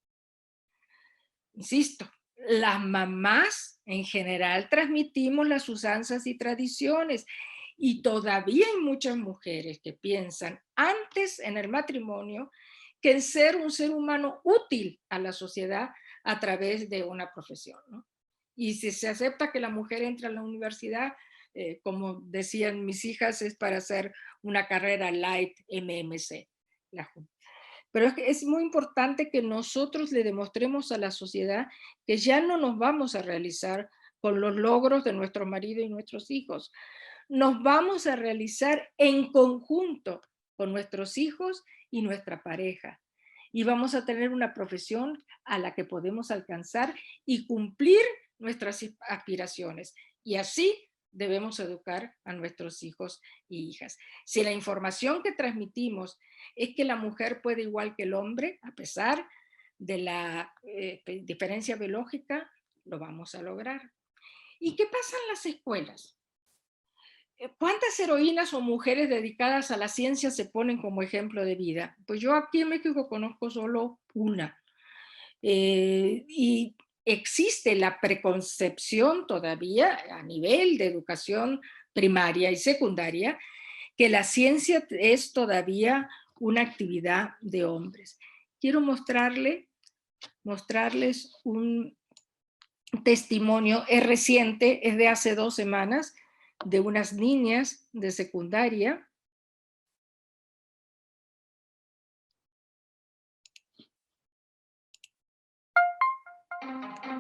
Insisto, las mamás en general transmitimos las usanzas y tradiciones y todavía hay muchas mujeres que piensan antes en el matrimonio que en ser un ser humano útil a la sociedad a través de una profesión, ¿no? Y si se acepta que la mujer entra a la universidad, como decían mis hijas, es para hacer una carrera light MMC. Pero es muy importante que nosotros le demostremos a la sociedad que ya no nos vamos a realizar con los logros de nuestro marido y nuestros hijos. Nos vamos a realizar en conjunto con nuestros hijos y nuestra pareja. Y vamos a tener una profesión a la que podemos alcanzar y cumplir nuestras aspiraciones. Y así debemos educar a nuestros hijos y hijas. Si la información que transmitimos es que la mujer puede igual que el hombre, a pesar de la diferencia biológica, lo vamos a lograr. ¿Y qué pasa en las escuelas? ¿Cuántas heroínas o mujeres dedicadas a la ciencia se ponen como ejemplo de vida? Pues yo aquí en México conozco solo una. Y existe la preconcepción todavía a nivel de educación primaria y secundaria que la ciencia es todavía una actividad de hombres. Quiero mostrarles un testimonio, es reciente, es de hace 2 semanas, de unas niñas de secundaria.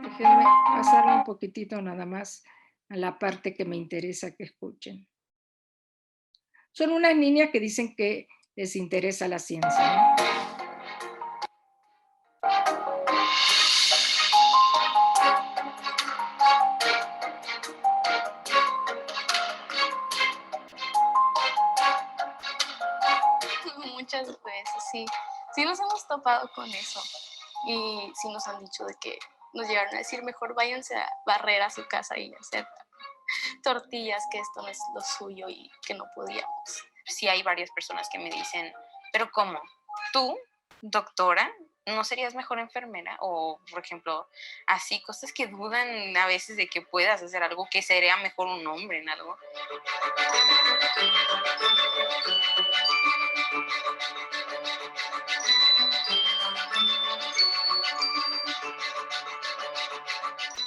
Déjenme pasarle un poquitito nada más a la parte que me interesa que escuchen. Son unas niñas que dicen que les interesa la ciencia, ¿no? Muchas veces, sí. Sí nos hemos topado con eso. Y sí nos han dicho de que nos llegaron a decir, mejor váyanse a barrer a su casa y hacer tortillas, que esto no es lo suyo y que no podíamos. Sí hay varias personas que me dicen, pero ¿cómo? ¿Tú, doctora, ¿no serías mejor enfermera? O, por ejemplo, así, cosas que dudan a veces de que puedas hacer algo, que sería mejor un hombre en algo.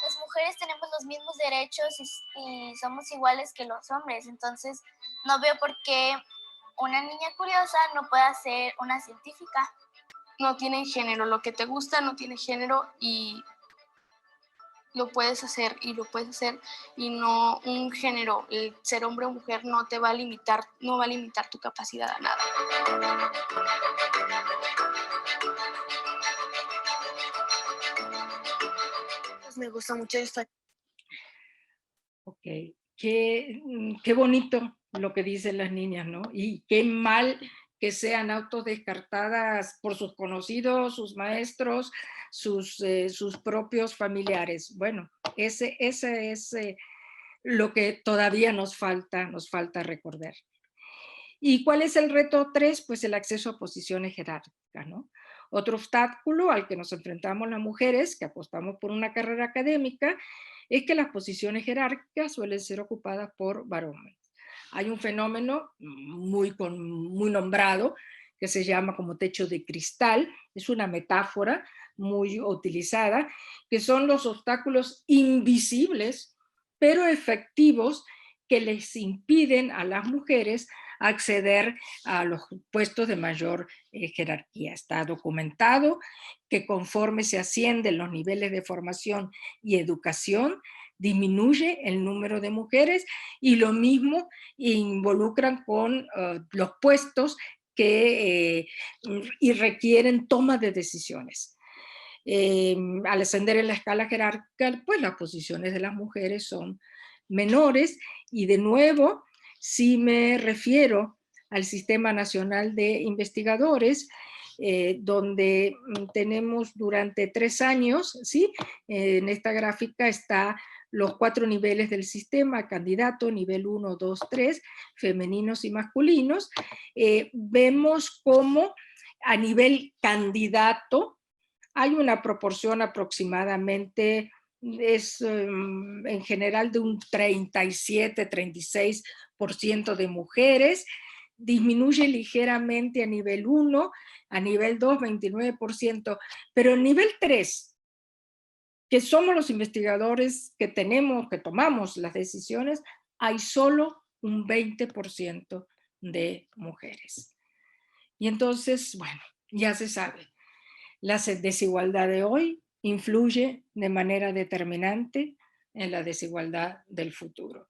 Las mujeres tenemos los mismos derechos y somos iguales que los hombres, entonces no veo por qué una niña curiosa no puede ser una científica. No tienen género, lo que te gusta no tiene género y lo puedes hacer y no un género, el ser hombre o mujer no te va a limitar, no va a limitar tu capacidad a nada. Pues me gusta mucho esto. Ok, qué bonito lo que dicen las niñas, ¿no? Y qué mal que sean autodescartadas por sus conocidos, sus maestros, sus propios familiares. Bueno, ese es lo que todavía nos falta recordar. ¿Y cuál es el reto 3? Pues el acceso a posiciones jerárquicas, ¿no? Otro obstáculo al que nos enfrentamos las mujeres que apostamos por una carrera académica es que las posiciones jerárquicas suelen ser ocupadas por varones. Hay un fenómeno muy nombrado que se llama como techo de cristal, es una metáfora muy utilizada, que son los obstáculos invisibles pero efectivos que les impiden a las mujeres acceder a los puestos de mayor jerarquía. Está documentado que conforme se ascienden los niveles de formación y educación, disminuye el número de mujeres y lo mismo involucran con los puestos que y requieren toma de decisiones. Al ascender en la escala jerárquica, pues las posiciones de las mujeres son menores y de nuevo, si me refiero al Sistema Nacional de Investigadores, donde tenemos durante 3 años, ¿sí? En esta gráfica está los 4 niveles del sistema, candidato, nivel 1, 2, 3, femeninos y masculinos. Vemos cómo a nivel candidato hay una proporción aproximadamente, es en general de un 37-36% de mujeres, disminuye ligeramente a nivel 1, a nivel 2, 29%, pero en nivel 3, que somos los investigadores que tomamos las decisiones, hay solo un 20% de mujeres. Y entonces, bueno, ya se sabe, la desigualdad de hoy influye de manera determinante en la desigualdad del futuro.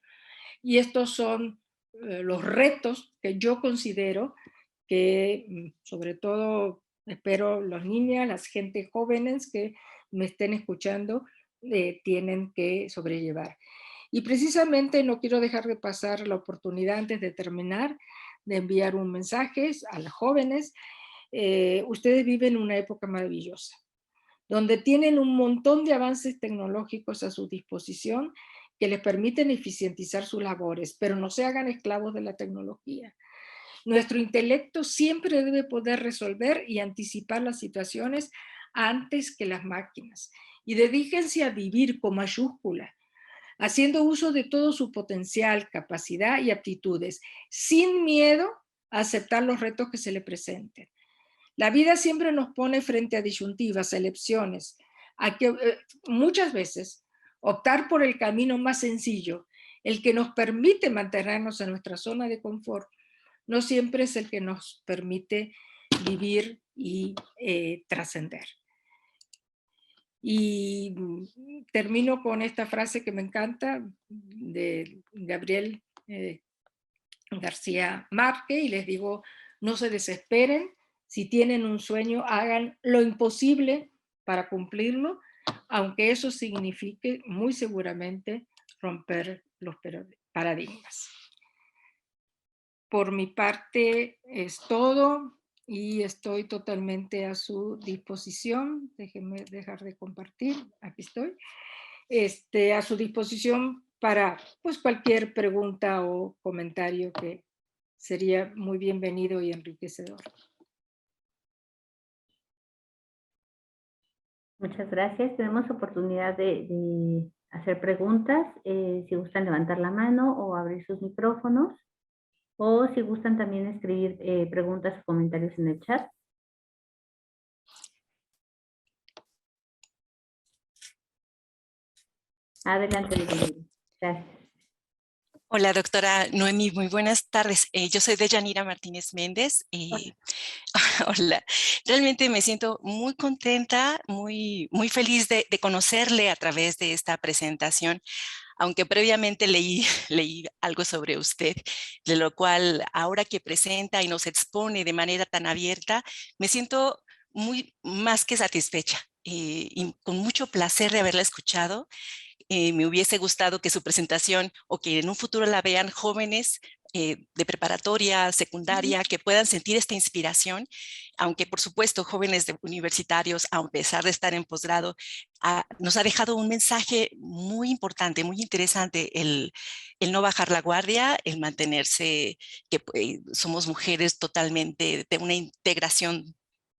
Y estos son los retos que yo considero que, sobre todo, espero los niñas, las gente jóvenes que me estén escuchando, tienen que sobrellevar. Y precisamente no quiero dejar de pasar la oportunidad antes de terminar de enviar un mensaje a las jóvenes. Ustedes viven una época maravillosa, donde tienen un montón de avances tecnológicos a su disposición que les permiten eficientizar sus labores, pero no se hagan esclavos de la tecnología. Nuestro intelecto siempre debe poder resolver y anticipar las situaciones antes que las máquinas. Y dedíquense a vivir con mayúscula, haciendo uso de todo su potencial, capacidad y aptitudes, sin miedo a aceptar los retos que se le presenten. La vida siempre nos pone frente a disyuntivas, elecciones, a que muchas veces optar por el camino más sencillo, el que nos permite mantenernos en nuestra zona de confort, no siempre es el que nos permite vivir y trascender. Y termino con esta frase que me encanta de Gabriel García Márquez y les digo, no se desesperen, si tienen un sueño, hagan lo imposible para cumplirlo, aunque eso signifique muy seguramente romper los paradigmas. Por mi parte es todo y estoy totalmente a su disposición. Déjenme dejar de compartir, aquí estoy. A su disposición para pues, cualquier pregunta o comentario que sería muy bienvenido y enriquecedor. Muchas gracias. Tenemos oportunidad de hacer preguntas. Si gustan levantar la mano o abrir sus micrófonos, o si gustan también escribir preguntas o comentarios en el chat. Adelante, bienvenido. Gracias. Hola, doctora Noemí, muy buenas tardes. Yo soy Deyanira Martínez Méndez. Hola, realmente me siento muy contenta, muy feliz de conocerle a través de esta presentación, aunque previamente leí algo sobre usted, de lo cual ahora que presenta y nos expone de manera tan abierta, me siento muy más que satisfecha y con mucho placer de haberla escuchado. Me hubiese gustado que su presentación o que en un futuro la vean jóvenes de preparatoria, secundaria, que puedan sentir esta inspiración, aunque por supuesto jóvenes universitarios, a pesar de estar en posgrado, nos ha dejado un mensaje muy importante, muy interesante, el no bajar la guardia, el mantenerse, que somos mujeres totalmente de una integración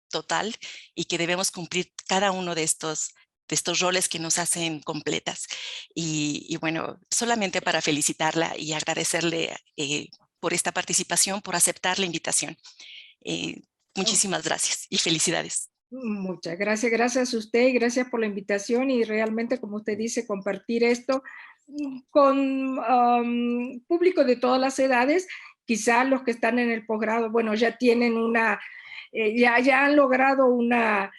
total y que debemos cumplir cada uno de estos roles que nos hacen completas. Y bueno, solamente para felicitarla y agradecerle por esta participación, por aceptar la invitación. Muchísimas gracias y felicidades. Muchas gracias, gracias a usted y gracias por la invitación y realmente, como usted dice, compartir esto con público de todas las edades. Quizás los que están en el posgrado, bueno, ya tienen una, ya han logrado una,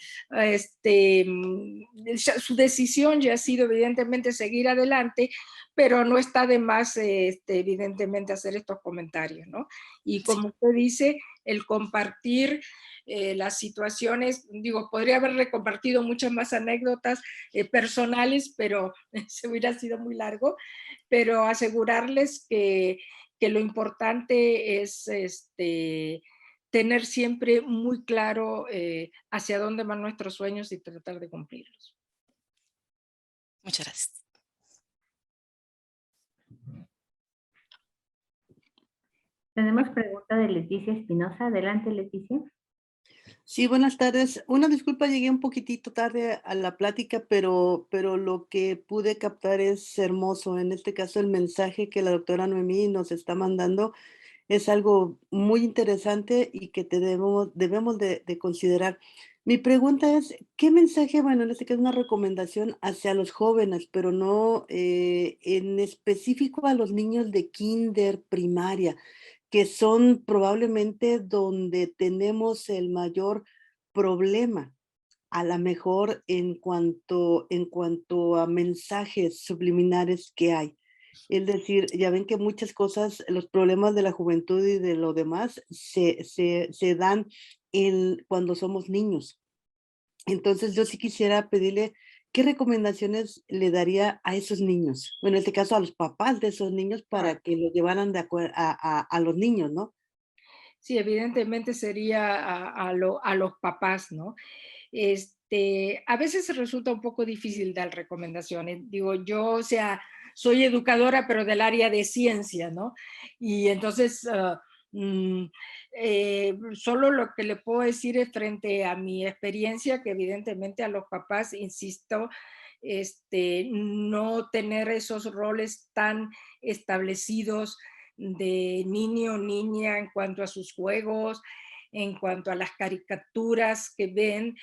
su decisión ya ha sido evidentemente seguir adelante, pero no está de más evidentemente hacer estos comentarios, ¿no? Y como usted dice, el compartir las situaciones, digo, podría haberle compartido muchas más anécdotas personales, pero se hubiera sido muy largo, pero asegurarles que lo importante es tener siempre muy claro hacia dónde van nuestros sueños y tratar de cumplirlos. Muchas gracias. Tenemos pregunta de Leticia Espinosa. Adelante, Leticia. Sí, buenas tardes. Una disculpa, llegué un poquitito tarde a la plática, pero lo que pude captar es hermoso. En este caso, el mensaje que la doctora Noemí nos está mandando es algo muy interesante y que debemos de considerar. Mi pregunta es, ¿qué mensaje, bueno, en este caso una recomendación hacia los jóvenes, pero no en específico a los niños de kinder, primaria, que son probablemente donde tenemos el mayor problema, a la mejor en cuanto a mensajes subliminares que hay? Es decir, ya ven que muchas cosas, los problemas de la juventud y de lo demás se dan cuando somos niños. Entonces, yo sí quisiera pedirle, ¿qué recomendaciones le daría a esos niños? Bueno, en este caso, a los papás de esos niños para que los llevaran de acuerdo a los niños, ¿no? Sí, evidentemente sería a los papás, ¿no? A veces resulta un poco difícil dar recomendaciones. Digo, yo, o sea, soy educadora, pero del área de ciencia, ¿no? Y entonces, solo lo que le puedo decir es frente a mi experiencia, que evidentemente a los papás, insisto, no tener esos roles tan establecidos de niño o niña en cuanto a sus juegos, en cuanto a las caricaturas que ven.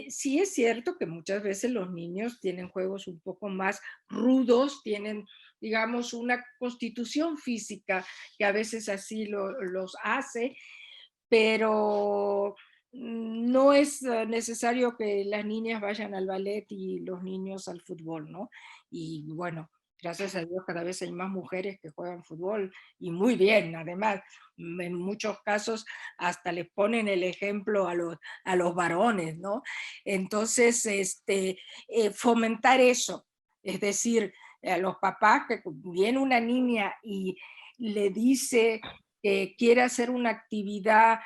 Sí es cierto que muchas veces los niños tienen juegos un poco más rudos, tienen, digamos, una constitución física que a veces así los hace, pero no es necesario que las niñas vayan al ballet y los niños al fútbol, ¿no? Y bueno, gracias a Dios cada vez hay más mujeres que juegan fútbol y muy bien, además, en muchos casos hasta les ponen el ejemplo a los varones, ¿no? Entonces, fomentar eso, es decir, a los papás que viene una niña y le dice que quiere hacer una actividad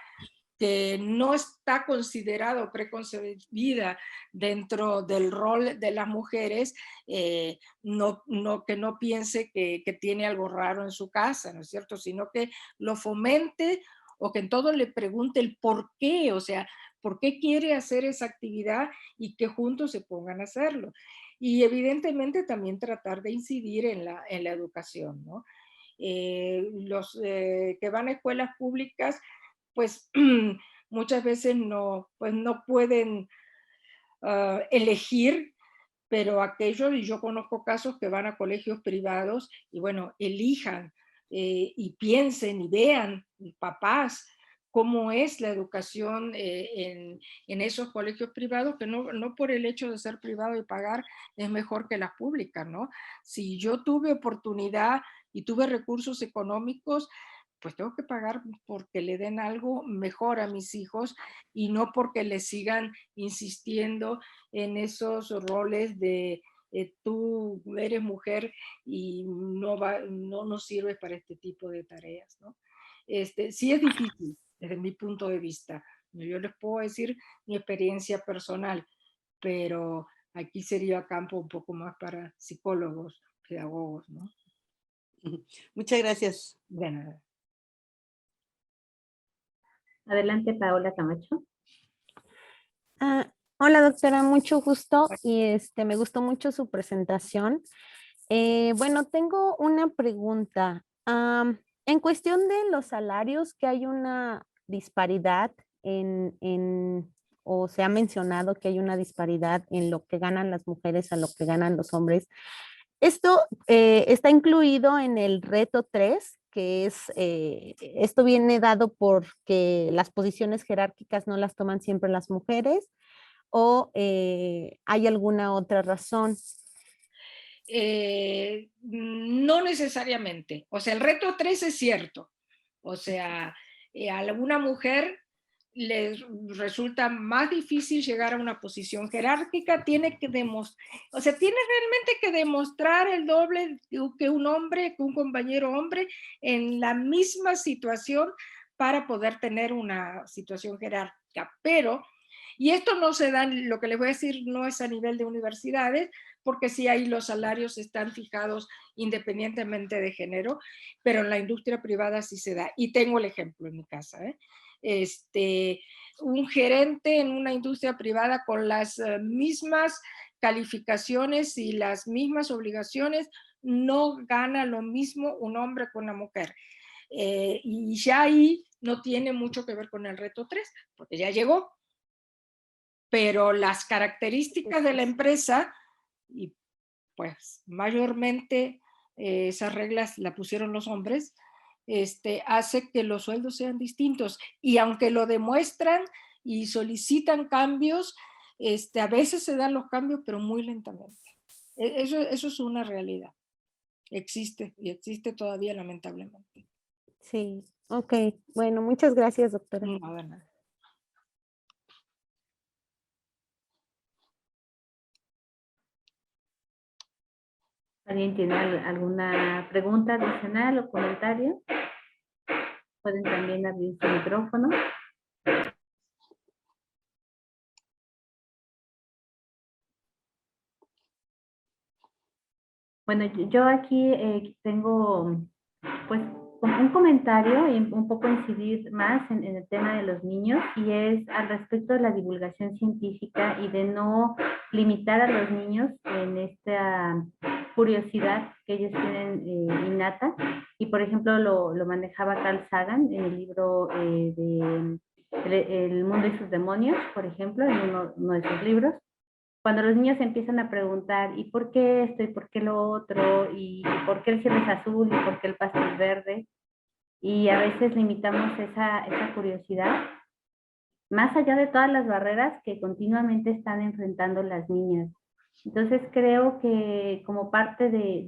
que no está considerada o preconcebida dentro del rol de las mujeres, que no piense que tiene algo raro en su casa, ¿no es cierto? Sino que lo fomente o que en todo le pregunte el por qué, o sea, por qué quiere hacer esa actividad y que juntos se pongan a hacerlo. Y evidentemente también tratar de incidir en la educación, ¿no? Los que van a escuelas públicas, pues muchas veces no, pues no pueden elegir, pero aquellos, y yo conozco casos que van a colegios privados y bueno, elijan y piensen y vean, papás, cómo es la educación en esos colegios privados, que no por el hecho de ser privado y pagar es mejor que las públicas, ¿no? Si yo tuve oportunidad y tuve recursos económicos, pues tengo que pagar porque le den algo mejor a mis hijos y no porque le sigan insistiendo en esos roles de tú eres mujer y no sirves para este tipo de tareas, ¿no? Sí es difícil desde mi punto de vista. Yo les puedo decir mi experiencia personal, pero aquí sería campo un poco más para psicólogos, pedagogos, ¿no? Muchas gracias. De nada. Adelante, Paola Camacho. Hola doctora, mucho gusto y me gustó mucho su presentación. Bueno, tengo una pregunta. En cuestión de los salarios, que hay una disparidad o se ha mencionado que hay una disparidad en lo que ganan las mujeres a lo que ganan los hombres. Esto está incluido en el reto 3, que es, esto viene dado porque las posiciones jerárquicas no las toman siempre las mujeres, o hay alguna otra razón. No necesariamente. O sea, el reto 3 es cierto. O sea, a alguna mujer les resulta más difícil llegar a una posición jerárquica, tiene que demostrar, o sea, tiene realmente que demostrar el doble que un hombre, que un compañero hombre en la misma situación para poder tener una situación jerárquica. Pero, y esto no se da, lo que les voy a decir no es a nivel de universidades, porque sí ahí los salarios están fijados independientemente de género, pero en la industria privada sí se da. Y tengo el ejemplo en mi casa, un gerente en una industria privada con las mismas calificaciones y las mismas obligaciones no gana lo mismo un hombre que una mujer. Y ya ahí no tiene mucho que ver con el reto 3, porque ya llegó. Pero las características de la empresa, y pues mayormente esas reglas las pusieron los hombres, hace que los sueldos sean distintos. Y aunque lo demuestran y solicitan cambios, a veces se dan los cambios, pero muy lentamente. Eso es una realidad. Existe y existe todavía, lamentablemente. Sí, ok. Bueno, muchas gracias, doctora. No, de nada. ¿Alguien tiene alguna pregunta adicional o comentario? Pueden también abrir su micrófono. Bueno, yo aquí tengo pues un comentario y un poco incidir más en el tema de los niños, y es al respecto de la divulgación científica y de no limitar a los niños en esta curiosidad que ellos tienen innata. Y por ejemplo lo manejaba Carl Sagan en el libro de El mundo y sus demonios, por ejemplo, en uno de sus libros. Cuando los niños empiezan a preguntar, ¿y por qué esto? ¿Y por qué lo otro? ¿Y por qué el cielo es azul? ¿Y por qué el pasto es verde? Y a veces limitamos esa curiosidad, más allá de todas las barreras que continuamente están enfrentando las niñas. Entonces creo que como parte de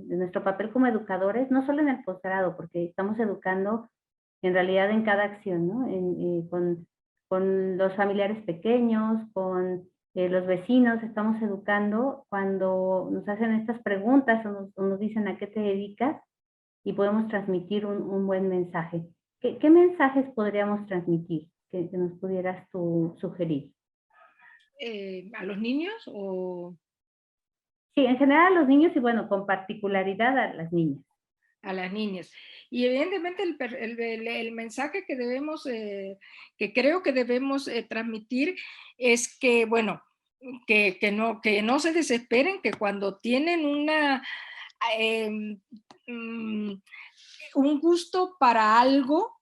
nuestro papel como educadores, no solo en el posgrado, porque estamos educando en realidad en cada acción, ¿no? Con los familiares pequeños, con los vecinos, estamos educando cuando nos hacen estas preguntas o nos dicen a qué te dedicas, y podemos transmitir un buen mensaje. ¿Qué mensajes podríamos transmitir que nos pudieras tú sugerir? ¿A los niños o...? Sí, en general a los niños y bueno, con particularidad a las niñas. a las niñas. Y evidentemente el mensaje que debemos, que creo que debemos transmitir es que, bueno, que no se desesperen, que cuando tienen un gusto para algo,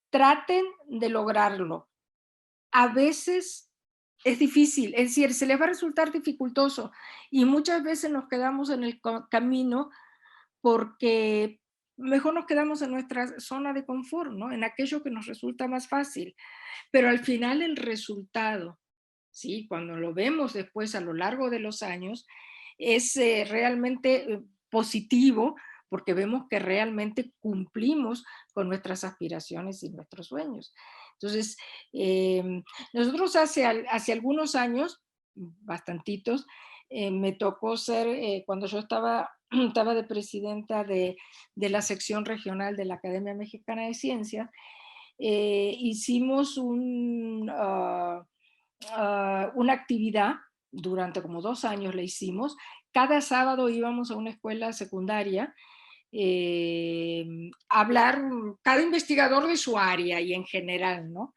traten de lograrlo. A veces es difícil, es decir, se les va a resultar dificultoso y muchas veces nos quedamos en el camino porque mejor nos quedamos en nuestra zona de confort, ¿no? En aquello que nos resulta más fácil. Pero al final el resultado, ¿sí? Cuando lo vemos después a lo largo de los años, es realmente positivo porque vemos que realmente cumplimos con nuestras aspiraciones y nuestros sueños. Entonces, nosotros hace algunos años, bastantitos, me tocó ser, cuando yo estaba de presidenta de la sección regional de la Academia Mexicana de Ciencias, hicimos una actividad, durante como 2 años la hicimos, cada sábado íbamos a una escuela secundaria hablar, cada investigador de su área y en general, ¿no?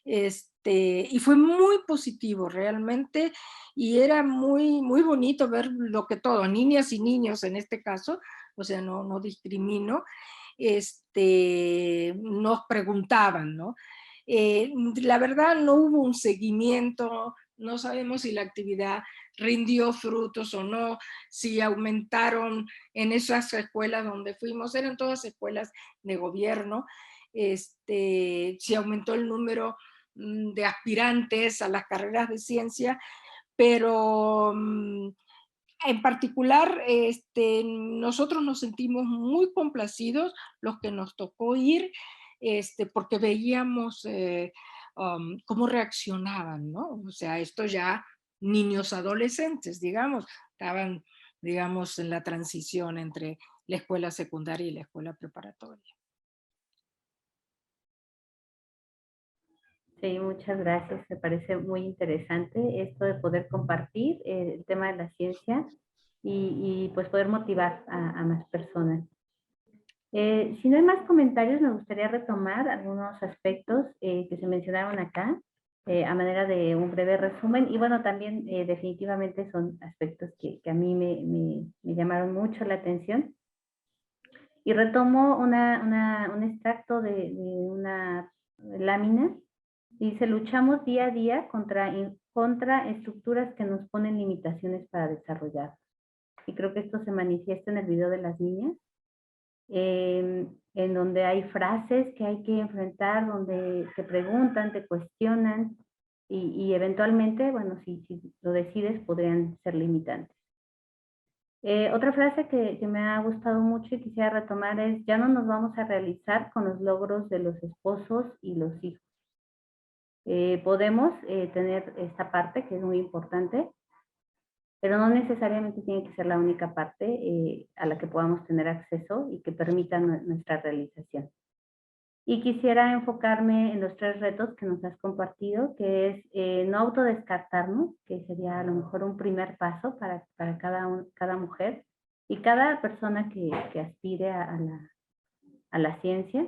Y fue muy positivo realmente, y era muy, muy bonito ver lo que todos, niñas y niños en este caso, o sea, no discrimino, nos preguntaban, ¿no? La verdad no hubo un seguimiento, no sabemos si la actividad rindió frutos o no, si aumentaron en esas escuelas donde fuimos, eran todas escuelas de gobierno, si aumentó el número de aspirantes a las carreras de ciencia, pero en particular nosotros nos sentimos muy complacidos los que nos tocó ir, porque veíamos cómo reaccionaban, ¿no? O sea, estos ya niños adolescentes, digamos, estaban, digamos, en la transición entre la escuela secundaria y la escuela preparatoria. Sí, muchas gracias. Me parece muy interesante esto de poder compartir el tema de la ciencia y pues poder motivar a más personas. Si no hay más comentarios, me gustaría retomar algunos aspectos que se mencionaron acá a manera de un breve resumen. Y bueno, también definitivamente son aspectos que a mí me llamaron mucho la atención. Y retomo un extracto de una lámina. Dice, luchamos día a día contra estructuras que nos ponen limitaciones para desarrollar. Y creo que esto se manifiesta en el video de las niñas, en donde hay frases que hay que enfrentar, donde te preguntan, te cuestionan, y eventualmente, bueno, si lo decides, podrían ser limitantes. Otra frase que me ha gustado mucho y quisiera retomar es, ya no nos vamos a realizar con los logros de los esposos y los hijos. Podemos tener esta parte que es muy importante, pero no necesariamente tiene que ser la única parte a la que podamos tener acceso y que permita nuestra realización. Y quisiera enfocarme en los 3 retos que nos has compartido, que es no autodescartarnos, que sería a lo mejor un primer paso para cada mujer y cada persona que aspire a la ciencia.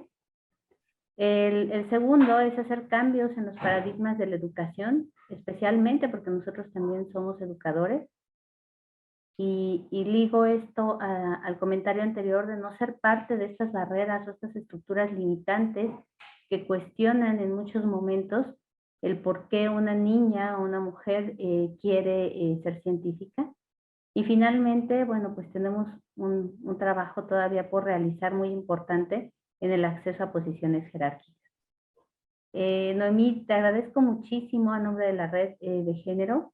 El segundo es hacer cambios en los paradigmas de la educación, especialmente porque nosotros también somos educadores. Y ligo esto al comentario anterior de no ser parte de estas barreras o estas estructuras limitantes que cuestionan en muchos momentos el por qué una niña o una mujer quiere ser científica. Y finalmente, bueno, pues tenemos un trabajo todavía por realizar muy importante en el acceso a posiciones jerárquicas. Noemí, te agradezco muchísimo a nombre de la Red de Género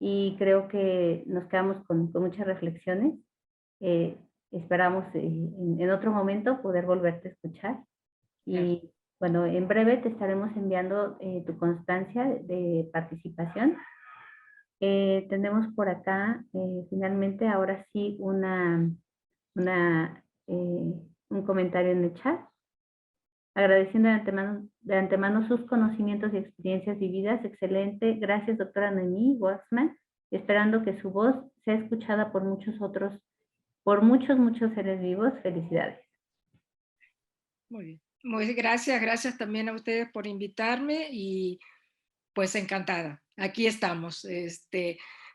y creo que nos quedamos con muchas reflexiones. Esperamos en otro momento poder volverte a escuchar. Y bueno, en breve te estaremos enviando tu constancia de participación. Tenemos por acá finalmente ahora sí un comentario en el chat. Agradeciendo de antemano sus conocimientos y experiencias vividas. Excelente. Gracias, doctora Noemí Waxman. Esperando que su voz sea escuchada por muchos otros por muchos, muchos seres vivos. Felicidades. Muy bien. Muy gracias también a ustedes por invitarme y pues encantada. Aquí estamos,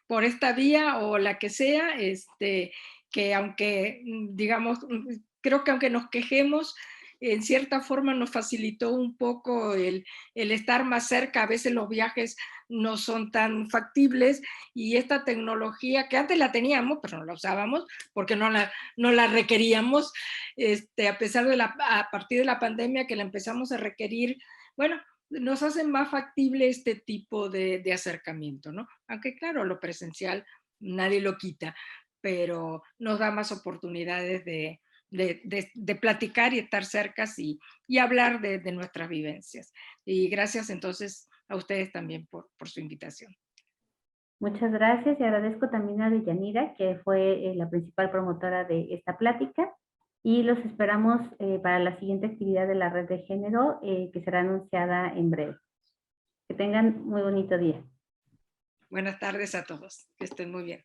por esta vía o la que sea, que aunque, digamos, creo que aunque nos quejemos, en cierta forma nos facilitó un poco el estar más cerca. A veces los viajes no son tan factibles y esta tecnología que antes la teníamos, pero no la usábamos porque no la requeríamos, a pesar de a partir de la pandemia que la empezamos a requerir, bueno, nos hace más factible este tipo de acercamiento, ¿no? Aunque claro, lo presencial nadie lo quita, pero nos da más oportunidades de platicar y estar cercas y hablar de nuestras vivencias. Y gracias entonces a ustedes también por su invitación. Muchas gracias y agradezco también a Deyanira, que fue la principal promotora de esta plática, y los esperamos para la siguiente actividad de la Red de Género, que será anunciada en breve. Que tengan muy bonito día. Buenas tardes a todos, que estén muy bien.